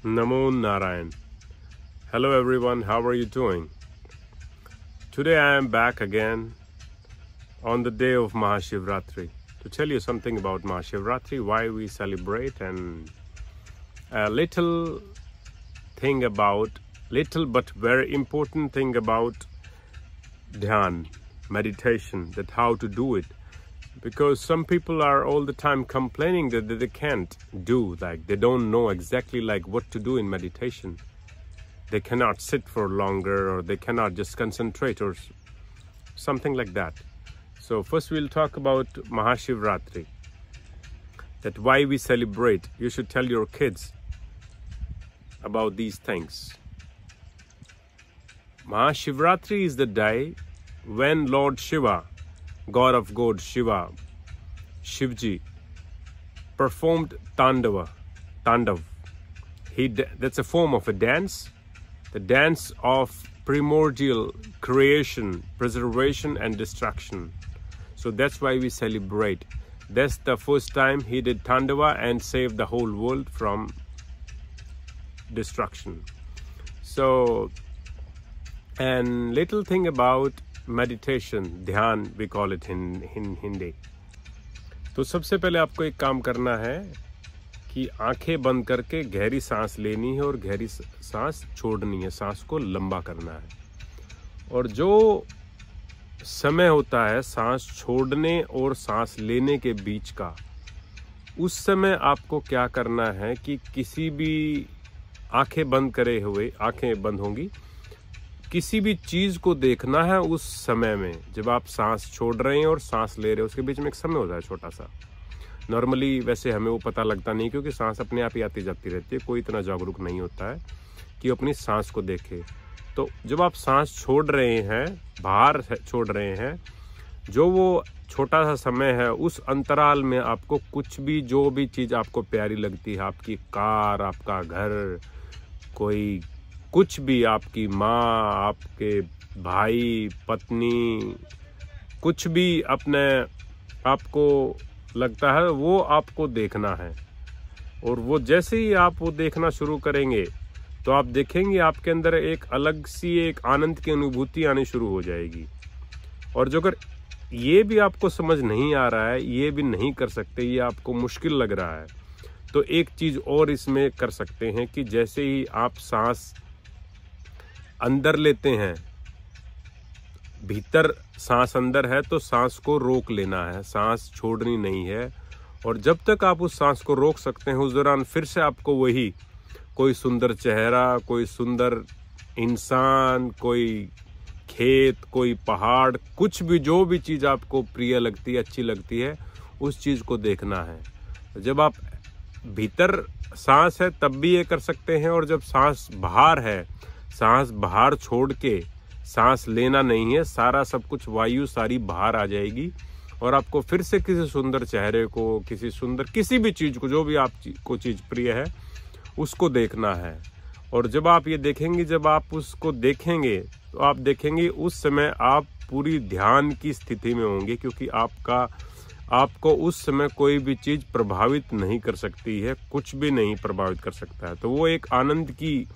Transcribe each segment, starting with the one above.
Namo Narayan. Hello everyone, how are you doing? Today I am back again on the day of Mahashivratri to tell you something about Mahashivratri, why we celebrate, and a little but very important thing about dhyan, meditation, that how to do it. Because some people are all the time complaining that they can't do, like they don't know exactly like what to do in meditation. They cannot sit for longer, or they cannot just concentrate, or something like that. So first we'll talk about Mahashivratri, that why we celebrate. You should tell your kids about these things. Mahashivratri is the day when Lord Shiva, God of God Shiva, Shivji, performed Tandav. That's a form of a dance, the dance of primordial creation, preservation and destruction. So that's why we celebrate. That's the first time he did Tandava and saved the whole world from destruction. So, and little thing about meditation, ध्यान we call it in Hindi. तो सबसे पहले आपको एक काम करना है कि आंखें बंद करके गहरी सांस लेनी है और गहरी सांस छोड़नी है, सांस को लंबा करना है। और जो समय होता है सांस छोड़ने और सांस लेने के बीच का, उस समय आपको क्या करना है कि किसी भी आंखें बंद करे हुए, आंखें बंद होंगी, किसी भी चीज को देखना है उस समय में, जब आप सांस छोड़ रहे हैं और सांस ले रहे हैं, उसके बीच में एक समय होता है छोटा सा। नॉर्मली वैसे हमें वो पता लगता नहीं, क्योंकि सांस अपने आप ही आती जाती रहती है, कोई इतना जागरूक नहीं होता है कि अपनी सांस को देखे। तो जब आप सांस छोड़ रहे हैं, बाहर छोड़ रहे हैं, जो वो छोटा सा समय है, उस अंतराल में आपको कुछ भी, जो भी चीज आपको प्यारी लगती है, आपकी कार, आपका घर, कोई कुछ भी, आपकी माँ, आपके भाई, पत्नी, कुछ भी अपने आपको लगता है वो आपको देखना है। और वो जैसे ही आप वो देखना शुरू करेंगे तो आप देखेंगे आपके अंदर एक अलग सी एक आनंद की अनुभूति आनी शुरू हो जाएगी। और जो अगर ये भी आपको समझ नहीं आ रहा है, ये भी नहीं कर सकते, ये आपको मुश्किल लग रहा है, तो एक चीज और इसमें कर सकते हैं कि जैसे ही आप सांस अंदर लेते हैं, भीतर सांस अंदर है तो सांस को रोक लेना है, सांस छोड़नी नहीं है। और जब तक आप उस सांस को रोक सकते हैं, उस दौरान फिर से आपको वही कोई सुंदर चेहरा, कोई सुंदर इंसान, कोई खेत, कोई पहाड़, कुछ भी, जो भी चीज आपको प्रिय लगती है, अच्छी लगती है, उस चीज को देखना है। जब आप भीतर सांस है तब भी ये कर सकते हैं, और जब सांस बाहर है, सांस बाहर छोड़ के सांस लेना नहीं है, सारा सब कुछ वायु सारी बाहर आ जाएगी और आपको फिर से किसी सुंदर चेहरे को, किसी भी चीज को, जो भी आपको चीज प्रिय है, उसको देखना है। और जब आप ये देखेंगे, जब आप उसको देखेंगे तो आप देखेंगे उस समय आप पूरी ध्यान की स्थिति में होंगे, क्योंकि आपको उस समय कोई भी चीज प्रभावित नहीं कर सकती है, कुछ भी नहीं प्रभावित कर सकता है। तो वो एक आनंद की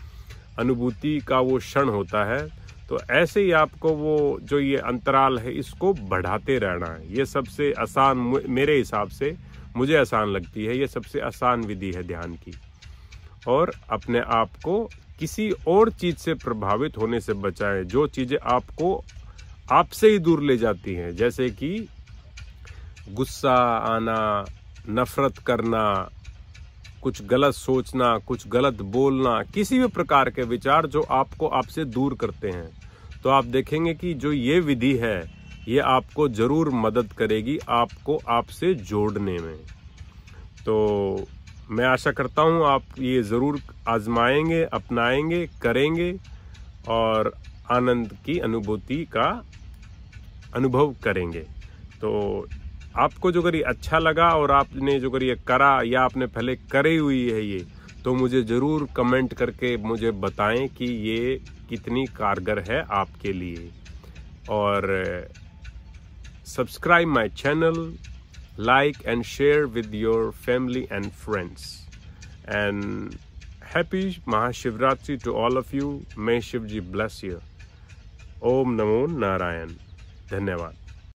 अनुभूति का वो क्षण होता है। तो ऐसे ही आपको वो जो ये अंतराल है, इसको बढ़ाते रहना है। ये सबसे आसान, मेरे हिसाब से मुझे आसान लगती है, ये सबसे आसान विधि है ध्यान की। और अपने आप को किसी और चीज से प्रभावित होने से बचाएं, जो चीजें आपको आपसे ही दूर ले जाती हैं, जैसे कि गुस्सा आना, नफरत करना, कुछ गलत सोचना, कुछ गलत बोलना, किसी भी प्रकार के विचार जो आपको आपसे दूर करते हैं। तो आप देखेंगे कि जो ये विधि है, ये आपको जरूर मदद करेगी आपको आपसे जोड़ने में। तो मैं आशा करता हूँ आप ये जरूर आजमाएंगे, अपनाएंगे, करेंगे और आनंद की अनुभूति का अनुभव करेंगे। तो आपको जो अगर ये अच्छा लगा और आपने जो अगर ये करा या आपने पहले करी हुई है ये, तो मुझे ज़रूर कमेंट करके मुझे बताएं कि ये कितनी कारगर है आपके लिए। और subscribe my channel, like and share with your family and friends, and happy Mahashivratri to all of you. May Shiv ji bless you. ओम नमो नारायण। धन्यवाद।